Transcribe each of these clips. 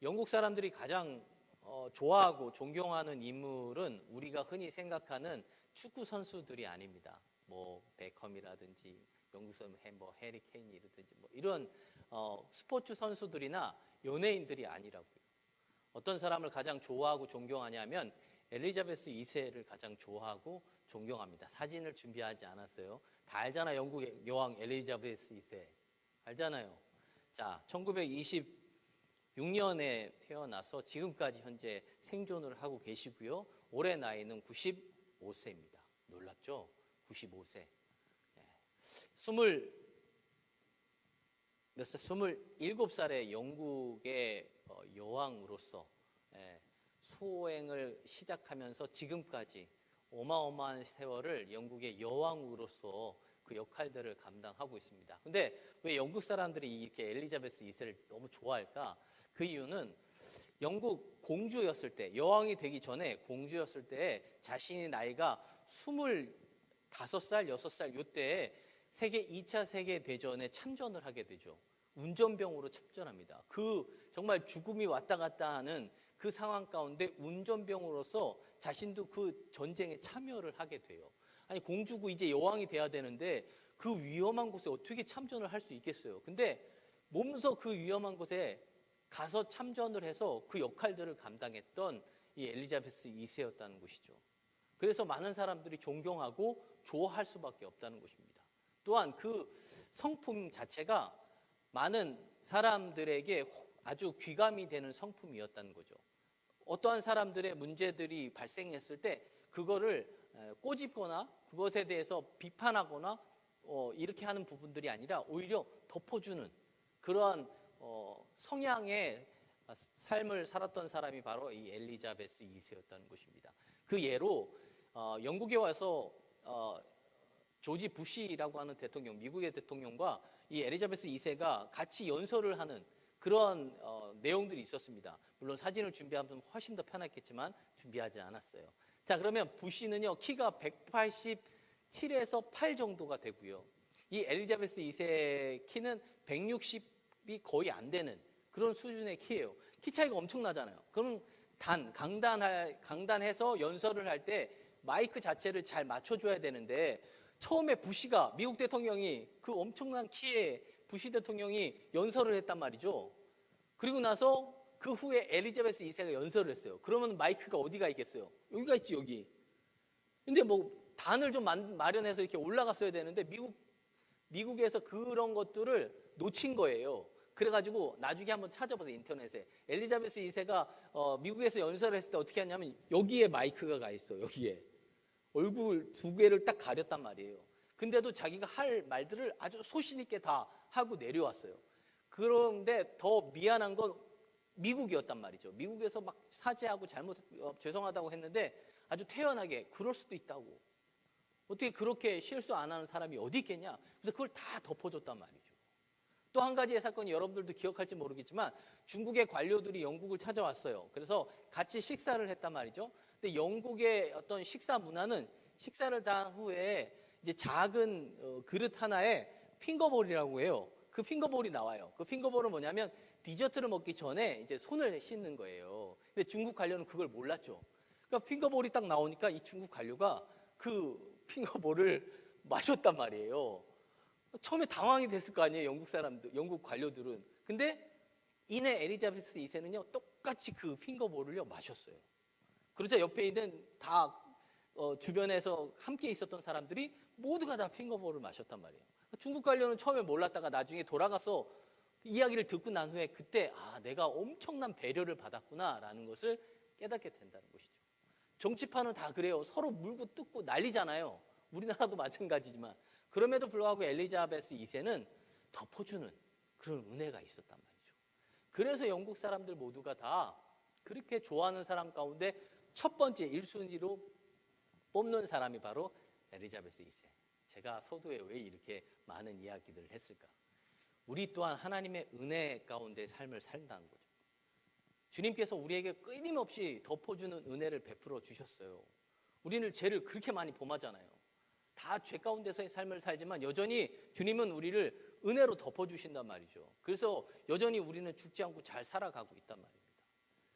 영국 사람들이 가장 좋아하고 존경하는 인물은 우리가 흔히 생각하는 축구 선수들이 아닙니다. 뭐 베컴이라든지 영국 선수 뭐 해리 케인이라든지 뭐 이런 스포츠 선수들이나 연예인들이 아니라고요. 어떤 사람을 가장 좋아하고 존경하냐면 엘리자베스 2세를 가장 좋아하고 존경합니다. 사진을 준비하지 않았어요. 다 알잖아. 영국의 여왕 엘리자베스 2세. 알잖아요. 자, 1926년에 태어나서 지금까지 현재 생존을 하고 계시고요. 올해 나이는 95세입니다. 놀랍죠? 95세. 27살의 영국의 여왕으로서 소행을 시작하면서 지금까지 어마어마한 세월을 영국의 여왕으로서 그 역할들을 감당하고 있습니다. 근데 왜 영국 사람들이 이렇게 엘리자베스 2세를 너무 좋아할까? 그 이유는 영국 공주였을 때, 여왕이 되기 전에 공주였을 때 자신의 나이가 25살, 6살 이때에 2차 세계대전에 참전을 하게 되죠. 운전병으로 참전합니다. 그 정말 죽음이 왔다 갔다 하는 그 상황 가운데 운전병으로서 자신도 그 전쟁에 참여를 하게 돼요. 아니, 공주고 이제 여왕이 돼야 되는데 그 위험한 곳에 어떻게 참전을 할 수 있겠어요? 근데 몸소 그 위험한 곳에 가서 참전을 해서 그 역할들을 감당했던 이 엘리자베스 2세였다는 것이죠. 그래서 많은 사람들이 존경하고 좋아할 수밖에 없다는 것입니다. 또한 그 성품 자체가 많은 사람들에게 아주 귀감이 되는 성품이었다는 거죠. 어떠한 사람들의 문제들이 발생했을 때 그거를 꼬집거나 그것에 대해서 비판하거나 이렇게 하는 부분들이 아니라 오히려 덮어주는 그러한 성향의 삶을 살았던 사람이 바로 이 엘리자베스 2세였다는 것입니다. 그 예로 영국에 와서 조지 부시라고 하는 대통령, 미국의 대통령과 이 엘리자베스 2세가 같이 연설을 하는 그런 내용들이 있었습니다. 물론 사진을 준비하면 훨씬 더 편했겠지만 준비하지 않았어요. 자, 그러면 부시는요, 키가 187에서 8 정도가 되고요. 이 엘리자베스 2세 키는 160이 거의 안 되는 그런 수준의 키예요. 키 차이가 엄청나잖아요. 그럼 강단해서 연설을 할 때 마이크 자체를 잘 맞춰줘야 되는데 처음에 부시가 미국 대통령이 그 엄청난 키의 부시 대통령이 연설을 했단 말이죠. 그리고 나서 그 후에 엘리자베스 2세가 연설을 했어요. 그러면 마이크가 어디가 있겠어요? 여기가 있지, 여기. 근데 뭐 단을 좀 마련해서 이렇게 올라갔어야 되는데 미국에서 그런 것들을 놓친 거예요. 그래가지고 나중에 한번 찾아보세요, 인터넷에. 엘리자베스 2세가 미국에서 연설을 했을 때 어떻게 하냐면 여기에 마이크가 가 있어, 여기에. 얼굴 2개를 딱 가렸단 말이에요. 근데도 자기가 할 말들을 아주 소신 있게 다 하고 내려왔어요. 그런데 더 미안한 건 미국이었단 말이죠. 미국에서 막 사죄하고 죄송하다고 했는데 아주 태연하게 그럴 수도 있다고. 어떻게 그렇게 실수 안 하는 사람이 어디 있겠냐. 그래서 그걸 다 덮어줬단 말이죠. 또 한 가지의 사건이 여러분들도 기억할지 모르겠지만 중국의 관료들이 영국을 찾아왔어요. 그래서 같이 식사를 했단 말이죠. 근데 영국의 어떤 식사 문화는 식사를 다 한 후에 이제 작은 그릇 하나에 핑거볼이라고 해요. 그 핑거볼이 나와요. 그 핑거볼은 뭐냐면 디저트를 먹기 전에 이제 손을 씻는 거예요. 근데 중국 관료는 그걸 몰랐죠. 그러니까 핑거볼이 딱 나오니까 이 중국 관료가 그 핑거볼을 마셨단 말이에요. 처음에 당황이 됐을 거 아니에요, 영국 관료들은. 근데 이내 엘리자베스 2세는요, 똑같이 그 핑거볼을요, 마셨어요. 그러자 옆에 있는 다 주변에서 함께 있었던 사람들이 모두가 다 핑거볼을 마셨단 말이에요. 중국 관료는 처음에 몰랐다가 나중에 돌아가서 이야기를 듣고 난 후에 그때 내가 엄청난 배려를 받았구나라는 것을 깨닫게 된다는 것이죠. 정치판은 다 그래요. 서로 물고 뜯고 난리잖아요. 우리나라도 마찬가지지만. 그럼에도 불구하고 엘리자베스 2세는 덮어주는 그런 은혜가 있었단 말이죠. 그래서 영국 사람들 모두가 다 그렇게 좋아하는 사람 가운데 첫 번째 1순위로 뽑는 사람이 바로 엘리자베스 2세. 제가 서두에 왜 이렇게 많은 이야기들을 했을까? 우리 또한 하나님의 은혜 가운데 삶을 산다는 거죠. 주님께서 우리에게 끊임없이 덮어주는 은혜를 베풀어 주셨어요. 우리는 죄를 그렇게 많이 범하잖아요. 다 죄 가운데서의 삶을 살지만 여전히 주님은 우리를 은혜로 덮어주신단 말이죠. 그래서 여전히 우리는 죽지 않고 잘 살아가고 있단 말입니다.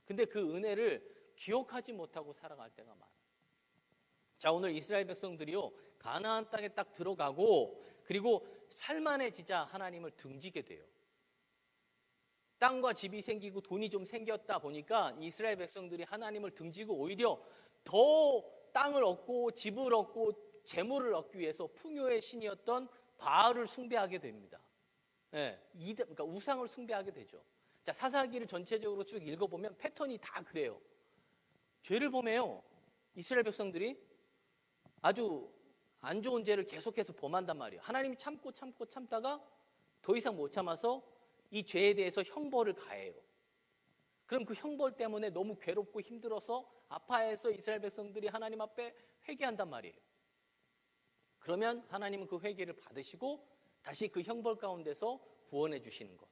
근데 그 은혜를 기억하지 못하고 살아갈 때가 많아요. 자, 오늘 이스라엘 백성들이요, 가나안 땅에 딱 들어가고 그리고 살만해지자 하나님을 등지게 돼요. 땅과 집이 생기고 돈이 좀 생겼다 보니까 이스라엘 백성들이 하나님을 등지고 오히려 더 땅을 얻고 집을 얻고 재물을 얻기 위해서 풍요의 신이었던 바알을 숭배하게 됩니다. 그러니까 우상을 숭배하게 되죠. 자, 사사기를 전체적으로 쭉 읽어보면 패턴이 다 그래요. 죄를 범해요. 이스라엘 백성들이 아주 안 좋은 죄를 계속해서 범한단 말이에요. 하나님이 참다가 더 이상 못 참아서 이 죄에 대해서 형벌을 가해요. 그럼 그 형벌 때문에 너무 괴롭고 힘들어서 아파해서 이스라엘 백성들이 하나님 앞에 회개한단 말이에요. 그러면 하나님은 그 회개를 받으시고 다시 그 형벌 가운데서 구원해 주시는 것.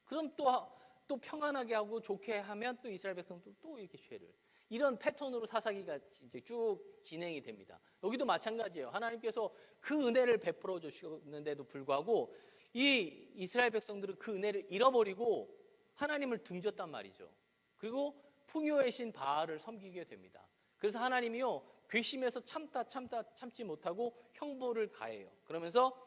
그럼 또 평안하게 하고 좋게 하면 또 이스라엘 백성도 또 이렇게 죄를. 이런 패턴으로 사사기가 이제 쭉 진행이 됩니다. 여기도 마찬가지예요. 하나님께서 그 은혜를 베풀어 주셨는데도 불구하고 이 이스라엘 백성들은 그 은혜를 잃어버리고 하나님을 등졌단 말이죠. 그리고 풍요의 신 바알을 섬기게 됩니다. 그래서 하나님이요, 괘씸해서 참지 못하고 형벌을 가해요. 그러면서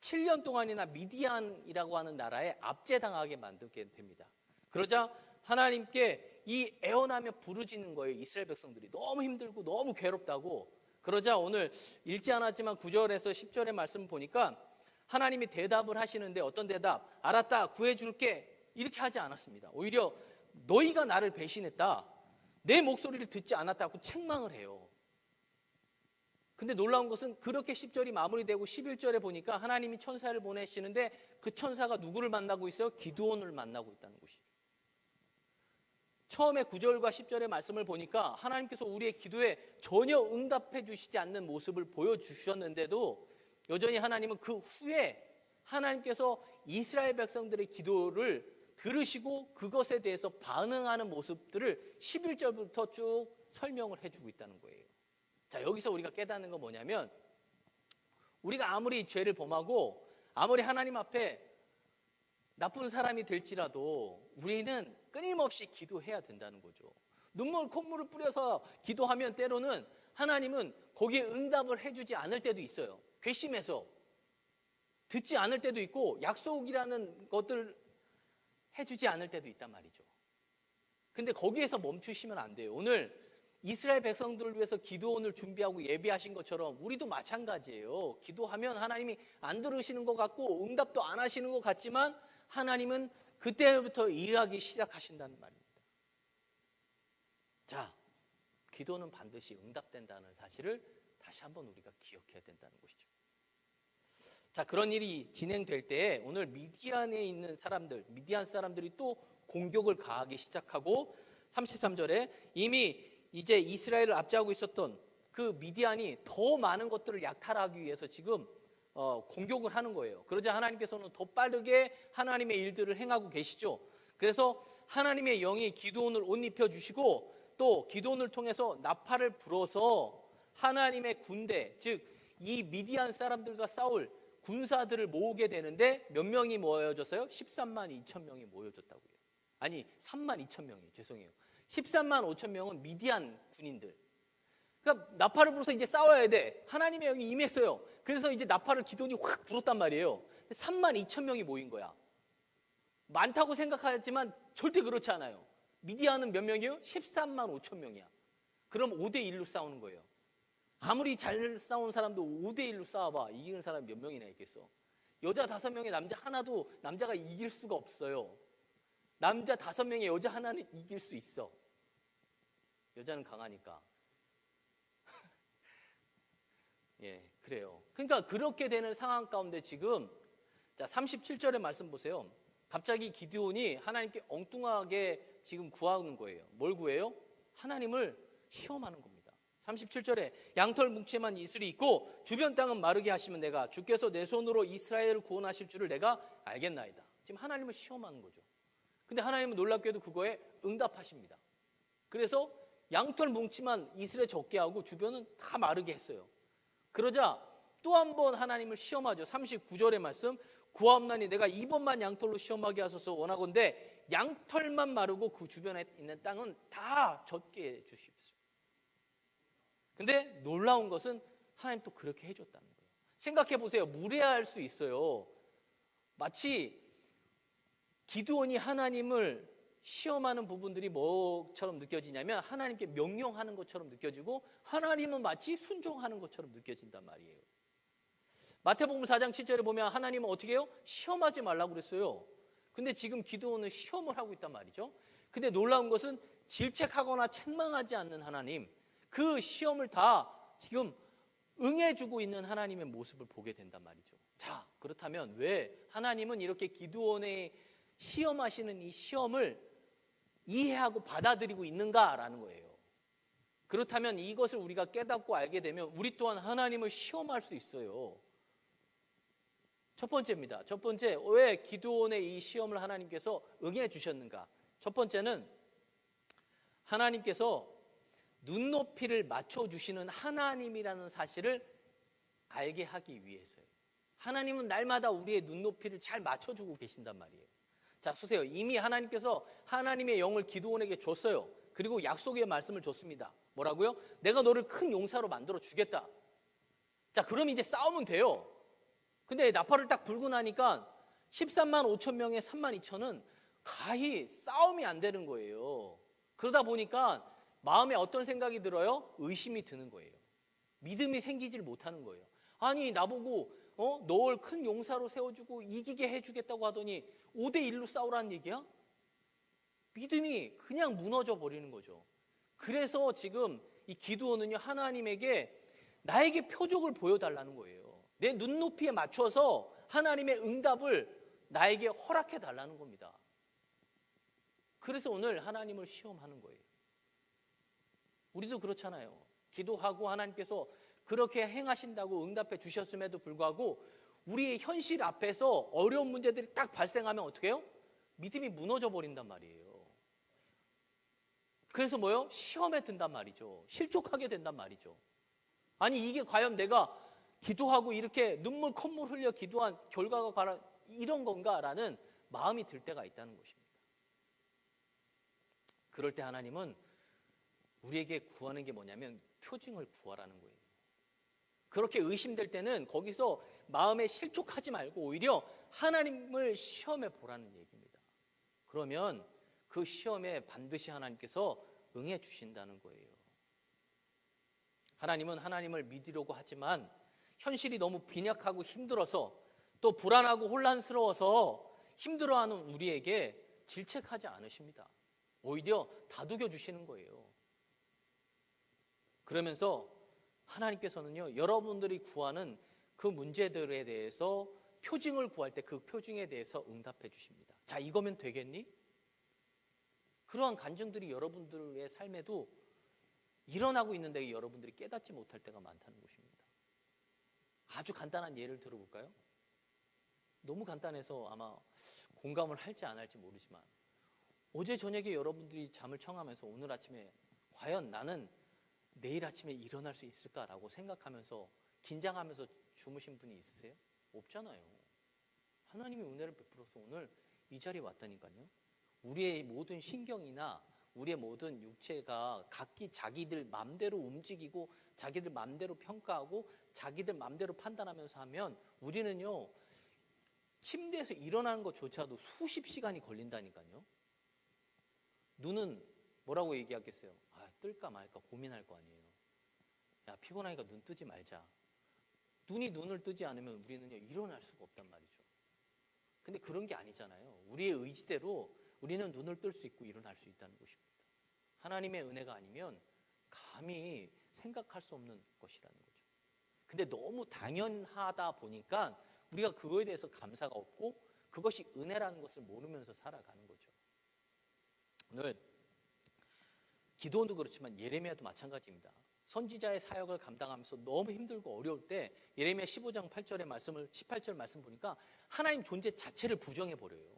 7년 동안이나 미디안이라고 하는 나라에 압제당하게 만들게 됩니다. 그러자 하나님께 이 애원하며 부르짖는 거예요. 이스라엘 백성들이 너무 힘들고 너무 괴롭다고. 그러자 오늘 읽지 않았지만 9절에서 10절의 말씀 보니까 하나님이 대답을 하시는데 어떤 대답? 알았다, 구해줄게, 이렇게 하지 않았습니다. 오히려 너희가 나를 배신했다, 내 목소리를 듣지 않았다고 책망을 해요. 근데 놀라운 것은 그렇게 10절이 마무리되고 11절에 보니까 하나님이 천사를 보내시는데 그 천사가 누구를 만나고 있어요? 기드온을 만나고 있다는 것이죠. 처음에 9절과 10절의 말씀을 보니까 하나님께서 우리의 기도에 전혀 응답해 주시지 않는 모습을 보여주셨는데도 여전히 하나님은 그 후에 하나님께서 이스라엘 백성들의 기도를 들으시고 그것에 대해서 반응하는 모습들을 11절부터 쭉 설명을 해주고 있다는 거예요. 자, 여기서 우리가 깨닫는 건 뭐냐면 우리가 아무리 죄를 범하고 아무리 하나님 앞에 나쁜 사람이 될지라도 우리는 끊임없이 기도해야 된다는 거죠. 눈물 콧물을 뿌려서 기도하면 때로는 하나님은 거기에 응답을 해주지 않을 때도 있어요. 괘씸해서 듣지 않을 때도 있고 약속이라는 것들 해주지 않을 때도 있단 말이죠. 근데 거기에서 멈추시면 안 돼요. 오늘 이스라엘 백성들을 위해서 기도원을 준비하고 예배하신 것처럼 우리도 마찬가지예요. 기도하면 하나님이 안 들으시는 것 같고 응답도 안 하시는 것 같지만 하나님은 그때부터 일하기 시작하신다는 말입니다. 자, 기도는 반드시 응답된다는 사실을 다시 한번 우리가 기억해야 된다는 것이죠. 자, 그런 일이 진행될 때 오늘 미디안에 있는 사람들, 미디안 사람들이 또 공격을 가하기 시작하고 33절에 이미 이제 이스라엘을 압제하고 있었던 그 미디안이 더 많은 것들을 약탈하기 위해서 지금 공격을 하는 거예요. 그러자 하나님께서는 더 빠르게 하나님의 일들을 행하고 계시죠. 그래서 하나님의 영이 기드온을 옷 입혀주시고 또 기드온을 통해서 나팔을 불어서 하나님의 군대, 즉 이 미디안 사람들과 싸울 군사들을 모으게 되는데 몇 명이 모여졌어요? 13만 2천 명이 모여졌다고요. 아니 3만 2천 명이 죄송해요. 13만 5천 명은 미디안 군인들. 그러니까 나팔을 불어서 이제 싸워야 돼. 하나님의 영이 임했어요. 그래서 이제 나팔을 기드온이 확 불었단 말이에요. 3만 2천 명이 모인 거야. 많다고 생각하지만 절대 그렇지 않아요. 미디안은 몇 명이에요? 13만 5천 명이야. 그럼 5대 1로 싸우는 거예요. 아무리 잘 싸우는 사람도 5대 1로 싸워봐. 이기는 사람이 몇 명이나 있겠어. 여자 5명에 남자 하나도 남자가 이길 수가 없어요. 남자 5명에 여자 하나는 이길 수 있어. 여자는 강하니까. 예, 그래요. 그러니까 그렇게 되는 상황 가운데 지금 자 37절의 말씀 보세요. 갑자기 기드온이 하나님께 엉뚱하게 지금 구하는 거예요. 뭘 구해요? 하나님을 시험하는 겁니다. 37절에 양털 뭉치만 이슬이 있고 주변 땅은 마르게 하시면 내가 주께서 내 손으로 이스라엘을 구원하실 줄을 내가 알겠나이다. 지금 하나님을 시험하는 거죠. 근데 하나님은 놀랍게도 그거에 응답하십니다. 그래서 양털 뭉치만 이슬에 적게 하고 주변은 다 마르게 했어요. 그러자 또 한 번 하나님을 시험하죠. 39절의 말씀, 구하옵나니 내가 이번만 양털로 시험하게 하소서 원하건대 양털만 마르고 그 주변에 있는 땅은 다 젖게 해주십시오. 근데 놀라운 것은 하나님 또 그렇게 해줬다는 거예요. 생각해 보세요. 무례할 수 있어요. 마치 기드온이 하나님을 시험하는 부분들이 뭐처럼 느껴지냐면 하나님께 명령하는 것처럼 느껴지고 하나님은 마치 순종하는 것처럼 느껴진단 말이에요. 마태복음 4장 7절에 보면 하나님은 어떻게 해요? 시험하지 말라고 그랬어요. 근데 지금 기드온은 시험을 하고 있단 말이죠. 근데 놀라운 것은 질책하거나 책망하지 않는 하나님, 그 시험을 다 지금 응해주고 있는 하나님의 모습을 보게 된단 말이죠. 자, 그렇다면 왜 하나님은 이렇게 기드온의 시험하시는 이 시험을 이해하고 받아들이고 있는가라는 거예요. 그렇다면 이것을 우리가 깨닫고 알게 되면 우리 또한 하나님을 시험할 수 있어요. 첫 번째입니다. 첫 번째, 왜 기드온의 이 시험을 하나님께서 응해 주셨는가? 첫 번째는 하나님께서 눈높이를 맞춰주시는 하나님이라는 사실을 알게 하기 위해서예요. 하나님은 날마다 우리의 눈높이를 잘 맞춰주고 계신단 말이에요. 자, 보세요. 이미 하나님께서 하나님의 영을 기드온에게 줬어요. 그리고 약속의 말씀을 줬습니다. 뭐라고요? 내가 너를 큰 용사로 만들어 주겠다. 자, 그럼 이제 싸우면 돼요. 근데 나팔을 딱 불고 나니까 13만 5천 명의 3만 2천은 가히 싸움이 안 되는 거예요. 그러다 보니까 마음에 어떤 생각이 들어요? 의심이 드는 거예요. 믿음이 생기질 못하는 거예요. 아니, 나보고 널 큰 용사로 세워주고 이기게 해주겠다고 하더니 5대1로 싸우라는 얘기야? 믿음이 그냥 무너져 버리는 거죠. 그래서 지금 이 기드온은요, 하나님에게 나에게 표적을 보여달라는 거예요. 내 눈높이에 맞춰서 하나님의 응답을 나에게 허락해 달라는 겁니다. 그래서 오늘 하나님을 시험하는 거예요. 우리도 그렇잖아요. 기도하고 하나님께서 그렇게 행하신다고 응답해 주셨음에도 불구하고 우리의 현실 앞에서 어려운 문제들이 딱 발생하면 어떻게 해요? 믿음이 무너져 버린단 말이에요. 그래서 뭐요? 시험에 든단 말이죠. 실족하게 된단 말이죠. 아니, 이게 과연 내가 기도하고 이렇게 눈물 콧물 흘려 기도한 결과가 이런 건가라는 마음이 들 때가 있다는 것입니다. 그럴 때 하나님은 우리에게 구하는 게 뭐냐면 표징을 구하라는 거예요. 그렇게 의심될 때는 거기서 마음에 실족하지 말고 오히려 하나님을 시험해 보라는 얘기입니다. 그러면 그 시험에 반드시 하나님께서 응해 주신다는 거예요. 하나님은 하나님을 믿으려고 하지만 현실이 너무 빈약하고 힘들어서 또 불안하고 혼란스러워서 힘들어하는 우리에게 질책하지 않으십니다. 오히려 다독여 주시는 거예요. 그러면서 하나님께서는요, 여러분들이 구하는 그 문제들에 대해서 표징을 구할 때 그 표징에 대해서 응답해 주십니다. 자, 이거면 되겠니? 그러한 간증들이 여러분들의 삶에도 일어나고 있는데 여러분들이 깨닫지 못할 때가 많다는 것입니다. 아주 간단한 예를 들어볼까요? 너무 간단해서 아마 공감을 할지 안 할지 모르지만 어제 저녁에 여러분들이 잠을 청하면서 오늘 아침에 과연 나는 내일 아침에 일어날 수 있을까라고 생각하면서 긴장하면서 주무신 분이 있으세요? 없잖아요. 하나님이 은혜를 베풀어서 오늘 이 자리에 왔다니까요. 우리의 모든 신경이나 우리의 모든 육체가 각기 자기들 맘대로 움직이고 자기들 맘대로 평가하고 자기들 맘대로 판단하면서 하면 우리는요, 침대에서 일어나는 것조차도 수십 시간이 걸린다니까요. 눈은 뭐라고 얘기하겠어요? 뜰까 말까 고민할 거 아니에요. 야, 피곤하니까 눈 뜨지 말자. 눈이 눈을 뜨지 않으면 우리는요, 일어날 수가 없단 말이죠. 근데 그런 게 아니잖아요. 우리의 의지대로 우리는 눈을 뜰 수 있고 일어날 수 있다는 것입니다. 하나님의 은혜가 아니면 감히 생각할 수 없는 것이라는 거죠. 근데 너무 당연하다 보니까 우리가 그거에 대해서 감사가 없고 그것이 은혜라는 것을 모르면서 살아가는 거죠. 오늘 기드온도 그렇지만 예레미야도 마찬가지입니다. 선지자의 사역을 감당하면서 너무 힘들고 어려울 때 예레미야 15장 8절의 말씀을 18절 말씀 보니까 하나님 존재 자체를 부정해 버려요.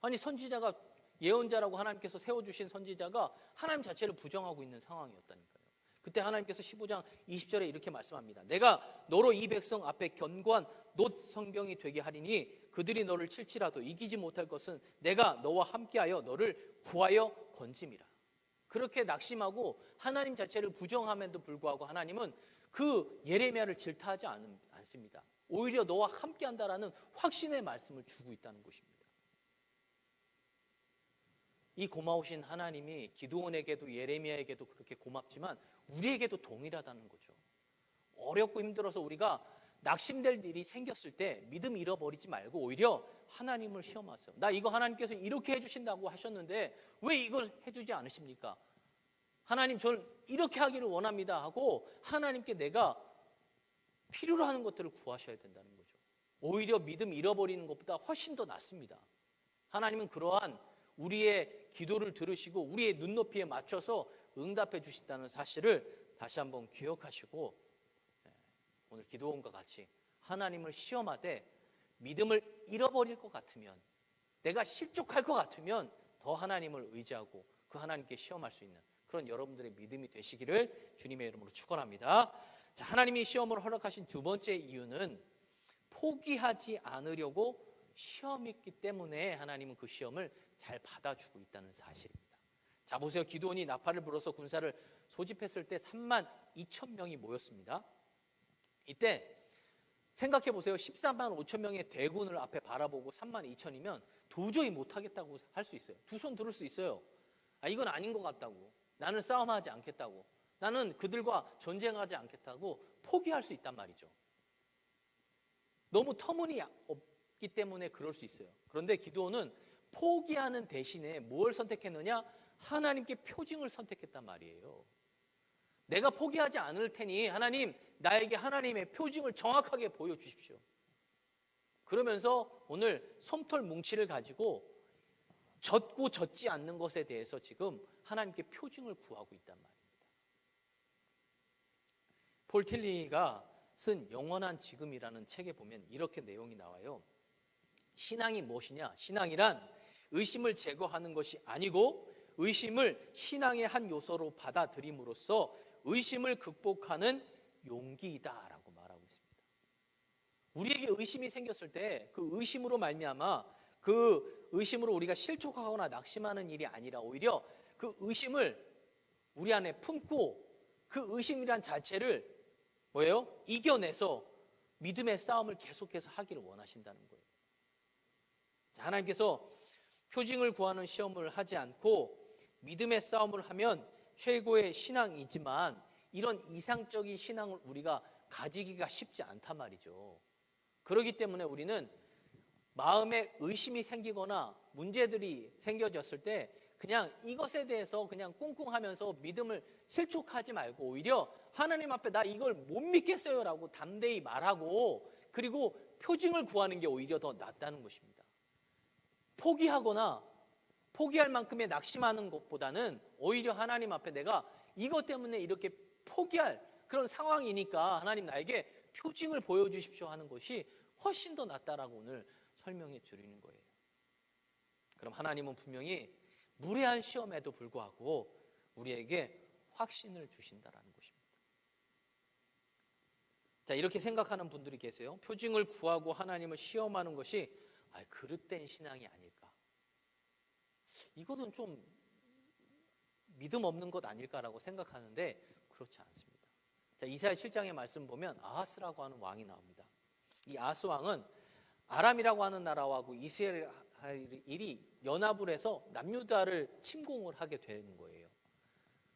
아니, 선지자가 예언자라고 하나님께서 세워주신 선지자가 하나님 자체를 부정하고 있는 상황이었다니까요. 그때 하나님께서 15장 20절에 이렇게 말씀합니다. 내가 너로 이 백성 앞에 견고한 놋 성경이 되게 하리니 그들이 너를 칠지라도 이기지 못할 것은 내가 너와 함께하여 너를 구하여 건짐이라. 그렇게 낙심하고 하나님 자체를 부정함에도 불구하고 하나님은 그 예레미야를 질타하지 않습니다. 오히려 너와 함께한다라는 확신의 말씀을 주고 있다는 것입니다. 이 고마우신 하나님이 기드온에게도 예레미야에게도 그렇게 고맙지만 우리에게도 동일하다는 거죠. 어렵고 힘들어서 우리가 낙심될 일이 생겼을 때 믿음 잃어버리지 말고 오히려 하나님을 시험하세요. 나 이거 하나님께서 이렇게 해주신다고 하셨는데 왜 이걸 해주지 않으십니까? 하나님 저를 이렇게 하기를 원합니다 하고 하나님께 내가 필요로 하는 것들을 구하셔야 된다는 거죠. 오히려 믿음 잃어버리는 것보다 훨씬 더 낫습니다. 하나님은 그러한 우리의 기도를 들으시고 우리의 눈높이에 맞춰서 응답해 주신다는 사실을 다시 한번 기억하시고 오늘 기도원과 같이 하나님을 시험하되 믿음을 잃어버릴 것 같으면 내가 실족할 것 같으면 더 하나님을 의지하고 그 하나님께 시험할 수 있는 그런 여러분들의 믿음이 되시기를 주님의 이름으로 축원합니다. 자, 하나님이 시험을 허락하신 두 번째 이유는 포기하지 않으려고 시험이 있기 때문에 하나님은 그 시험을 잘 받아주고 있다는 사실입니다. 자, 보세요. 기드온이 나팔을 불어서 군사를 소집했을 때 3만 2천 명이 모였습니다. 이때 생각해 보세요. 14만 5천 명의 대군을 앞에 바라보고 3만 2천이면 도저히 못하겠다고 할 수 있어요. 두 손 들을 수 있어요. 이건 아닌 것 같다고. 나는 싸움하지 않겠다고. 나는 그들과 전쟁하지 않겠다고 포기할 수 있단 말이죠. 너무 터무니없기 때문에 그럴 수 있어요. 그런데 기드온은 포기하는 대신에 뭘 선택했느냐? 하나님께 표징을 선택했단 말이에요. 내가 포기하지 않을 테니 하나님 나에게 하나님의 표징을 정확하게 보여주십시오. 그러면서 오늘 솜털 뭉치를 가지고 젖고 젖지 않는 것에 대해서 지금 하나님께 표징을 구하고 있단 말입니다. 폴 틸리가 쓴 영원한 지금이라는 책에 보면 이렇게 내용이 나와요. 신앙이 무엇이냐? 신앙이란 의심을 제거하는 것이 아니고 의심을 신앙의 한 요소로 받아들임으로써 의심을 극복하는 용기이다라고 말하고 있습니다. 우리에게 의심이 생겼을 때 그 의심으로 말미암아 그 의심으로 우리가 실족하거나 낙심하는 일이 아니라 오히려 그 의심을 우리 안에 품고 그 의심이란 자체를 뭐예요? 이겨내서 믿음의 싸움을 계속해서 하기를 원하신다는 거예요. 하나님께서 표징을 구하는 시험을 하지 않고 믿음의 싸움을 하면 최고의 신앙이지만 이런 이상적인 신앙을 우리가 가지기가 쉽지 않단 말이죠. 그렇기 때문에 우리는 마음에 의심이 생기거나 문제들이 생겨졌을 때 그냥 이것에 대해서 그냥 꿍꿍하면서 믿음을 실족하지 말고 오히려 하나님 앞에 나 이걸 못 믿겠어요 라고 담대히 말하고 그리고 표징을 구하는 게 오히려 더 낫다는 것입니다. 포기하거나 포기할 만큼의 낙심하는 것보다는 오히려 하나님 앞에 내가 이것 때문에 이렇게 포기할 그런 상황이니까 하나님 나에게 표징을 보여주십시오 하는 것이 훨씬 더 낫다라고 오늘 설명해 드리는 거예요. 그럼 하나님은 분명히 무례한 시험에도 불구하고 우리에게 확신을 주신다라는 것입니다. 자, 이렇게 생각하는 분들이 계세요. 표징을 구하고 하나님을 시험하는 것이 그릇된 신앙이 아닐까. 이거는 좀 믿음 없는 것 아닐까라고 생각하는데 그렇지 않습니다. 자, 이사야 7장의 말씀 보면 아하스라고 하는 왕이 나옵니다. 이 아하스 왕은 아람이라고 하는 나라하고 이스라엘이 연합을 해서 남유다를 침공을 하게 되는 거예요.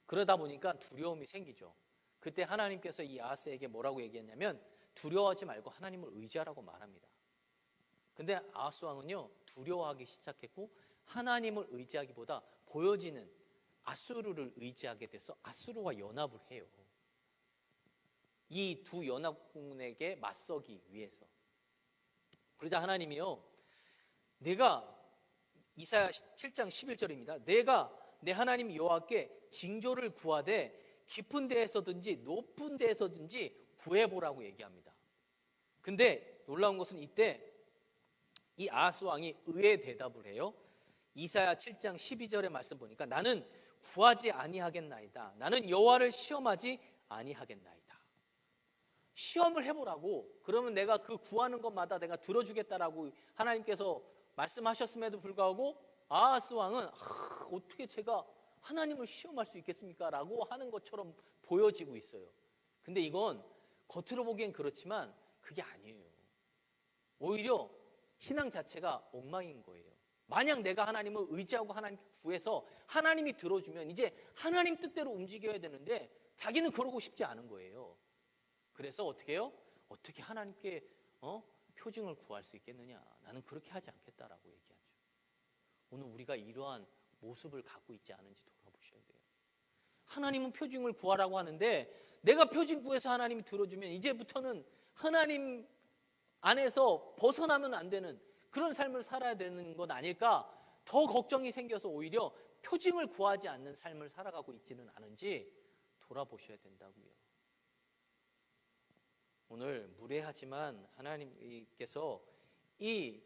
그러다 보니까 두려움이 생기죠. 그때 하나님께서 이 아하스에게 뭐라고 얘기했냐면 두려워하지 말고 하나님을 의지하라고 말합니다. 근데 아하스 왕은요 두려워하기 시작했고 하나님을 의지하기보다 보여지는 아수르를 의지하게 돼서 아수르와 연합을 해요. 이 두 연합군에게 맞서기 위해서. 그러자 하나님이요 내가 이사야 7장 11절입니다. 내가 내 하나님 여호와께 징조를 구하되 깊은 데에서든지 높은 데에서든지 구해보라고 얘기합니다. 근데 놀라운 것은 이때 이 아하스 왕이 의의 대답을 해요. 이사야 7장 12절의 말씀 보니까 나는 구하지 아니하겠나이다. 나는 여호와를 시험하지 아니하겠나이다. 시험을 해보라고. 그러면 내가 그 구하는 것마다 내가 들어주겠다라고 하나님께서 말씀하셨음에도 불구하고 아하스 왕은 어떻게 제가 하나님을 시험할 수 있겠습니까? 라고 하는 것처럼 보여지고 있어요. 근데 이건 겉으로 보기엔 그렇지만 그게 아니에요. 오히려 신앙 자체가 엉망인 거예요. 만약 내가 하나님을 의지하고 하나님께 구해서 하나님이 들어주면 이제 하나님 뜻대로 움직여야 되는데 자기는 그러고 싶지 않은 거예요. 그래서 어떻게 해요? 어떻게 하나님께 표징을 구할 수 있겠느냐? 나는 그렇게 하지 않겠다라고 얘기하죠. 오늘 우리가 이러한 모습을 갖고 있지 않은지 돌아보셔야 돼요. 하나님은 표징을 구하라고 하는데 내가 표징 구해서 하나님이 들어주면 이제부터는 하나님 안에서 벗어나면 안 되는 그런 삶을 살아야 되는 건 아닐까? 더 걱정이 생겨서 오히려 표징을 구하지 않는 삶을 살아가고 있지는 않은지 돌아보셔야 된다고요. 오늘 무례하지만 하나님께서 이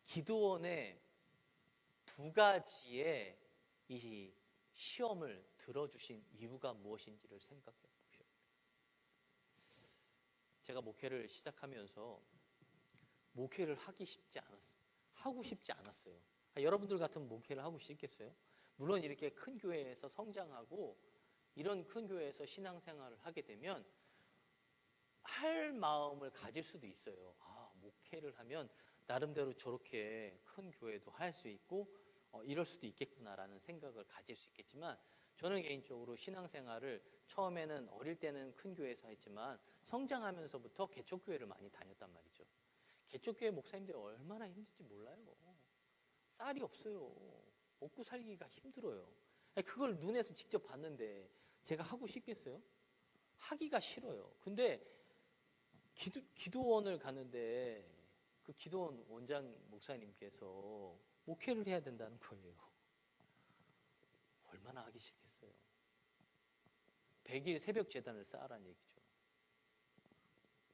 기드온의 두 가지의 이 시험을 들어주신 이유가 무엇인지를 생각해 보셔야 돼요. 제가 목회를 시작하면서 목회를 하기 쉽지 않았어요. 하고 싶지 않았어요. 여러분들 같은 목회를 하고 싶겠어요? 물론 이렇게 큰 교회에서 성장하고 이런 큰 교회에서 신앙생활을 하게 되면 할 마음을 가질 수도 있어요. 목회를 하면 나름대로 저렇게 큰 교회도 할 수 있고 이럴 수도 있겠구나라는 생각을 가질 수 있겠지만 저는 개인적으로 신앙생활을 처음에는 어릴 때는 큰 교회에서 했지만 성장하면서부터 개척교회를 많이 다녔단 말이죠. 개척교회 목사님들이 얼마나 힘든지 몰라요. 쌀이 없어요. 먹고 살기가 힘들어요. 그걸 눈에서 직접 봤는데 제가 하고 싶겠어요? 하기가 싫어요. 근데 기도원을 가는데 그 기도원 원장 목사님께서 목회를 해야 된다는 거예요. 얼마나 하기 싫겠어요. 100일 새벽 제단을 쌓으라는 얘기죠.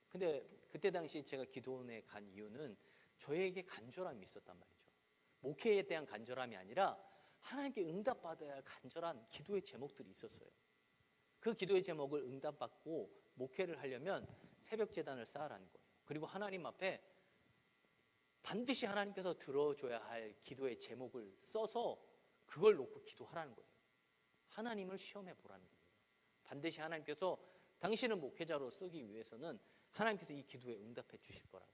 근데 그때 당시 제가 기도원에 간 이유는 저에게 간절함이 있었단 말이죠. 목회에 대한 간절함이 아니라 하나님께 응답받아야 할 간절한 기도의 제목들이 있었어요. 그 기도의 제목을 응답받고 목회를 하려면 새벽 제단을 쌓으라는 거예요. 그리고 하나님 앞에 반드시 하나님께서 들어줘야 할 기도의 제목을 써서 그걸 놓고 기도하라는 거예요. 하나님을 시험해 보라는 거예요. 반드시 하나님께서 당신을 목회자로 쓰기 위해서는 하나님께서 이 기도에 응답해 주실 거라고.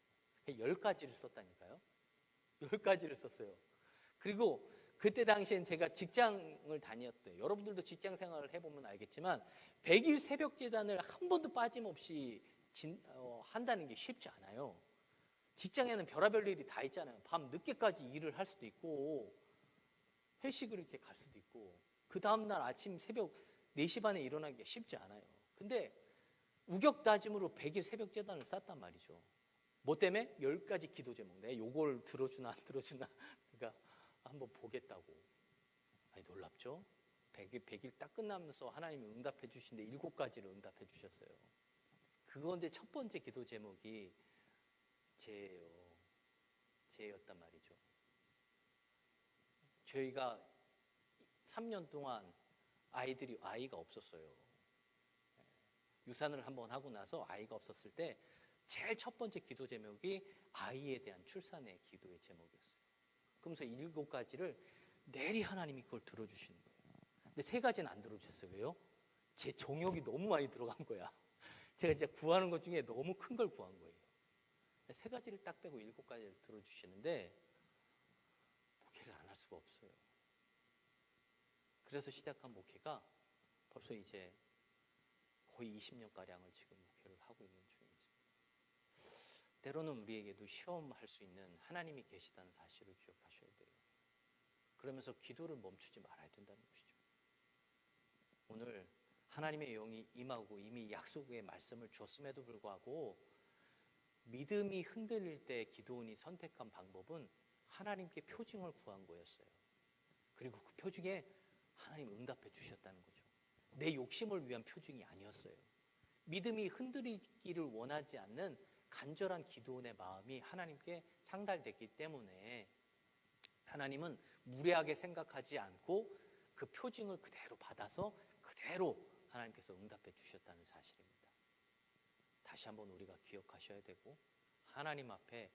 10가지를 썼다니까요. 10가지를 썼어요. 그리고 그때 당시엔 제가 직장을 다녔대요. 여러분들도 직장 생활을 해보면 알겠지만 100일 새벽 제단을 한 번도 빠짐없이 한다는 게 쉽지 않아요. 직장에는 별의별 일이 다 있잖아요. 밤 늦게까지 일을 할 수도 있고 회식을 이렇게 갈 수도 있고 그 다음날 아침 새벽 4시 반에 일어나기가 쉽지 않아요. 근데 우격다짐으로 100일 새벽 제단을 쌓았단 말이죠. 뭐 때문에? 10가지 기도 제목. 내가 요걸 들어주나 안 들어주나 그러니까 한번 보겠다고. 놀랍죠? 100일 딱 끝나면서 하나님이 응답해 주신데 7가지를 응답해 주셨어요. 그건데 첫 번째 기도 제목이 죄였단 말이죠. 저희가 3년 동안 아이가 없었어요. 유산을 한번 하고 나서 아이가 없었을 때 제일 첫 번째 기도 제목이 아이에 대한 출산의 기도의 제목이었어요. 그러면서 7가지를 내리 하나님이 그걸 들어주시는 거예요. 근데 3가지는 안 들어주셨어요. 왜요? 제 정욕이 너무 많이 들어간 거야. 제가 진짜 구하는 것 중에 너무 큰 걸 구한 거예요. 3가지를 딱 빼고 7가지를 들어주시는데 목회를 안 할 수가 없어요. 그래서 시작한 목회가 벌써 이제 거의 20년가량을 지금 목회를 하고 있는 중에 있습니다. 때로는 우리에게도 시험할 수 있는 하나님이 계시다는 사실을 기억하셔야 돼요. 그러면서 기도를 멈추지 말아야 된다는 것이죠. 오늘 하나님의 영이 임하고 이미 약속의 말씀을 줬음에도 불구하고 믿음이 흔들릴 때 기도원이 선택한 방법은 하나님께 표징을 구한 거였어요. 그리고 그 표징에 하나님 응답해 주셨다는 거죠. 내 욕심을 위한 표징이 아니었어요. 믿음이 흔들리기를 원하지 않는 간절한 기도원의 마음이 하나님께 상달됐기 때문에 하나님은 무례하게 생각하지 않고 그 표징을 그대로 받아서 그대로 하나님께서 응답해 주셨다는 사실입니다. 다시 한번 우리가 기억하셔야 되고, 하나님 앞에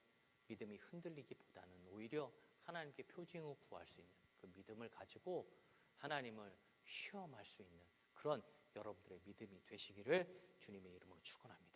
믿음이 흔들리기보다는 오히려 하나님께 표징을 구할 수 있는 그 믿음을 가지고 하나님을 시험할 수 있는 그런 여러분들의 믿음이 되시기를 주님의 이름으로 축원합니다.